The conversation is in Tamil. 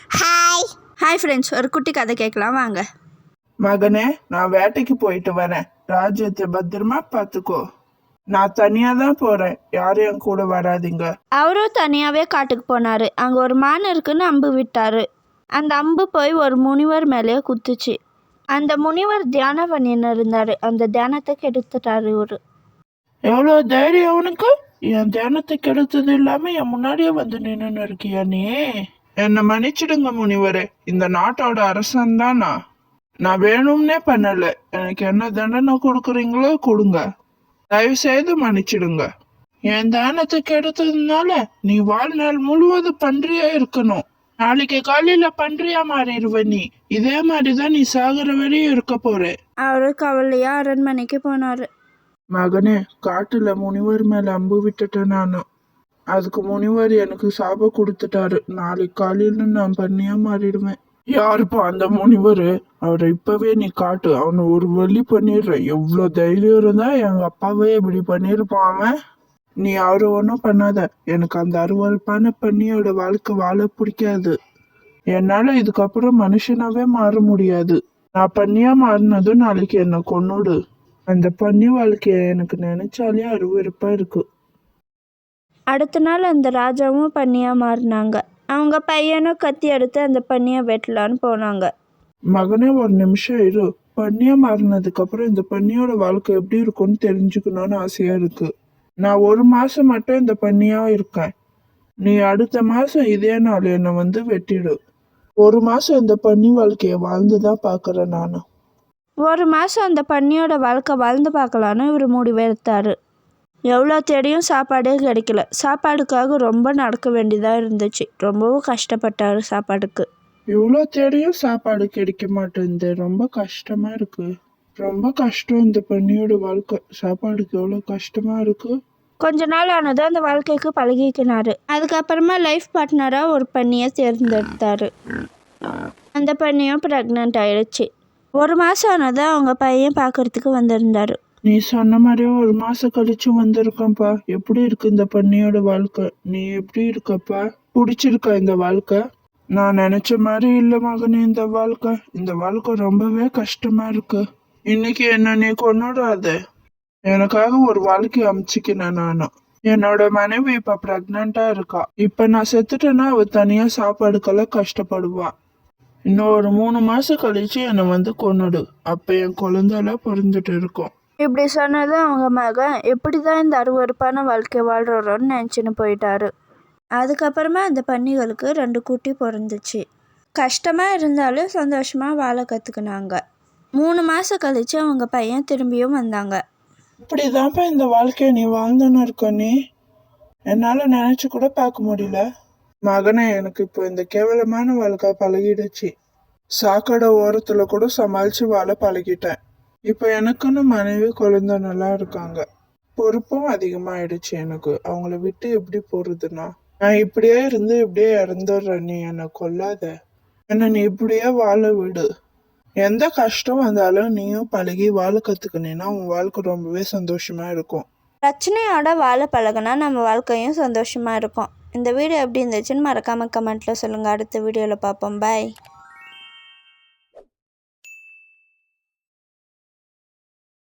ஹாய் ஹாய் ஃப்ரெண்ட்ஸ், ஒரு குட்டி கதை கேட்கலாம் வாங்க. மகனே, நான் வேட்டைக்கு போயிட்டு வரேன். ராஜ்யத்தை பத்திரமா பார்த்துக்கோ. நான் தனியா தான் போறேன், யாரும் என் கூட வராதீங்க. அவரும் தனியாகவே காட்டுக்கு போனார். அங்கே ஒரு மான் இருக்குன்னு அம்பு விட்டார். அந்த அம்பு போய் ஒரு முனிவர் மேலேயே குத்துச்சு. அந்த முனிவர் தியானம் பண்ணின்னு இருந்தார். அந்த தியானத்தை கெடுத்துட்டாரு இவர். எவ்வளோ தைரியம் உனக்கு? என் தியானத்தை கெடுத்தது இல்லாம என் முன்னாடியே வந்து நின்று இருக்கியா நீ? என்னை மன்னிச்சிடுங்க முனிவரே, இந்த நாட்டோட அரசன் தான் நான் வேணும்னே பண்ணல. எனக்கு என்ன தண்டனை கொடுக்குறீங்களோ கொடுங்க, தயவு செய்து மன்னிச்சிடுங்க. என் தானத்தை கெடுத்ததுனால நீ வாழ்நாள் முழுவதும் பன்றியா இருக்கணும். நாளைக்கு காலையில பன்றியா மாறிடுவ நீ. இதே மாதிரிதான் நீ சாகுற வரையும் இருக்க போற. அவரு கவலையா அரண்மனைக்கு போனாரு. மகனே, காட்டுல முனிவர் மேல அம்பு விட்டுட்டேன் நானு. அதுக்கு முனிவர் எனக்கு சாபம் கொடுத்துட்டாரு. நாளைக்கு காலையில நான் பண்ணியா மாறிடுவேன். யாருப்பா அந்த முனிவர்? அவரை இப்பவே நீ காட்டு, அவனை ஒரு வழி பண்ணிடுறேன். எவ்வளவு தைரியம் இருந்தா எங்க அப்பாவே இப்படி பண்ணிருப்பான் அவன். நீ அவரை ஒன்றும் பண்ணாத. எனக்கு அந்த அருவருப்பான பண்ணியோட வாழ்க்கை வாழ பிடிக்காது. என்னால இதுக்கப்புறம் மனுஷனாவே மாற முடியாது. நான் பண்ணியா மாறினதும் நாளைக்கு என்னை கொன்னுடு. அந்த பண்ணி வாழ்க்கைய எனக்கு நினைச்சாலே அருவருப்பா இருக்கு. அடுத்த நாள் அந்த ராஜாவும் பண்ணியா மாறினாங்க. அவங்க பையனும் கத்தி எடுத்து அந்த பண்ணியை வெட்டலான்னு போனாங்க. மகனே, ஒரு நிமிஷம் இரு. பண்ணியா மாறினதுக்கு அப்புறம் இந்த பண்ணியோட வாழ்க்கை எப்படி இருக்கும்னு தெரிஞ்சுக்கணும்னு ஆசையா இருக்கு. நான் ஒரு மாசம் மட்டும் இந்த பண்ணியா இருக்கேன். நீ அடுத்த மாசம் இதே நாள் என்னை வந்து வெட்டிடு. ஒரு மாசம் இந்த பண்ணி வாழ்க்கைய வாழ்ந்துதான் பாக்குறேன் நானு. ஒரு மாதம் அந்த பண்ணியோட வாழ்க்கை வாழ்ந்து பார்க்கலான்னு இவர் முடிவெடுத்தார். எவ்வளோ தேடியும் சாப்பாடே கிடைக்கல. சாப்பாடுக்காக ரொம்ப நடக்க வேண்டியதாக இருந்துச்சு. ரொம்பவும் கஷ்டப்பட்டார் சாப்பாடுக்கு. இவ்வளோ தேடியும் சாப்பாடு கிடைக்க மாட்டேங்குது. ரொம்ப கஷ்டமா இருக்கு. ரொம்ப கஷ்டம் இந்த பண்ணியோட வாழ்க்கை. சாப்பாடுக்கு எவ்வளோ கஷ்டமா இருக்கு. கொஞ்ச நாள் ஆனது அந்த வாழ்க்கைக்கு பழகிக்கினாரு. அதுக்கப்புறமா லைஃப் பார்ட்னராக ஒரு பண்ணியை தேர்ந்தெடுத்தார். அந்த பண்ணியும் ப்ரெக்னென்ட் ஆயிடுச்சு. ஒரு மாதம் ஆனது அவங்க பையன் பார்க்கறதுக்கு வந்திருந்தாரு. நீ சொன்ன மாதிரியே ஒரு மாசம் கழிச்சு வந்திருக்கேன்ப்பா. எப்படி இருக்கு இந்த பண்ணியோட வாழ்க்கை? நீ எப்படி இருக்கப்பா? பிடிச்சிருக்கா இந்த வாழ்க்கை? நான் நினைச்ச மாதிரி இல்ல மகனே. இந்த வாழ்க்கை ரொம்பவே கஷ்டமா இருக்கு. இன்னைக்கு என்ன நீ கொண்டாடாத. எனக்காக ஒரு வாழ்க்கை அமைச்சிக்கினேன் நானும். என்னோட மனைவி இப்ப பிரெக்னண்டா இருக்கா. இப்ப நான் செத்துட்டேன்னா அவ தனியா சாப்பாடுக்கெல்லாம் கஷ்டப்படுவா. இன்னும் ஒரு 3 மாசம் கழிச்சு என்னை வந்து கொன்னுடு. அப்ப என் குழந்தைலாம் பிறந்துட்டு இருக்கும். இப்படி சொன்னது அவங்க மகன் எப்படி தான் இந்த அருவருப்பான வாழ்க்கை வாழ்கிறோன்னு நினச்சின்னு போயிட்டாரு. அதுக்கப்புறமா அந்த பன்னிகளுக்கு 2 குட்டி பிறந்துச்சு. கஷ்டமாக இருந்தாலும் சந்தோஷமாக வாழ கற்றுக்கினாங்க. 3 மாதம் கழிச்சு அவங்க பையன் திரும்பியும் வந்தாங்க. இப்படிதான்ப்பா இந்த வாழ்க்கையை நீ வாழ்ந்துன்னு இருக்க நீ. என்னால் நினச்சி கூட பார்க்க முடியல. மகனே, எனக்கு இப்போ இந்த கேவலமான வாழ்க்கை பழகிடுச்சு. சாக்கடை ஓரத்தில் கூட சமாளித்து வாழ பழகிட்டேன். இப்போ எனக்குன்னு மனைவி குழந்தை நல்லா இருக்காங்க. பொறுப்பும் அதிகமாயிடுச்சு எனக்கு. அவங்கள விட்டு எப்படி போறதுன்னா, நான் இப்படியே இருந்து இப்படியே இறந்துடுறேன். நீ என்னை கொல்லாத. என்னை நீ இப்படியே வாழ விடு. எந்த கஷ்டம் வந்தாலும் நீயும் பழகி வாழ கத்துக்கினீன்னா உன் வாழ்க்கை ரொம்பவே சந்தோஷமா இருக்கும். பிரச்சனையோட வாழ பழகினா நம்ம வாழ்க்கையும் சந்தோஷமாக இருக்கும். இந்த வீடியோ எப்படி இருந்துச்சுன்னு மறக்காமல் கமெண்ட்டில் சொல்லுங்கள். அடுத்த வீடியோவில் பார்ப்போம். பாய்.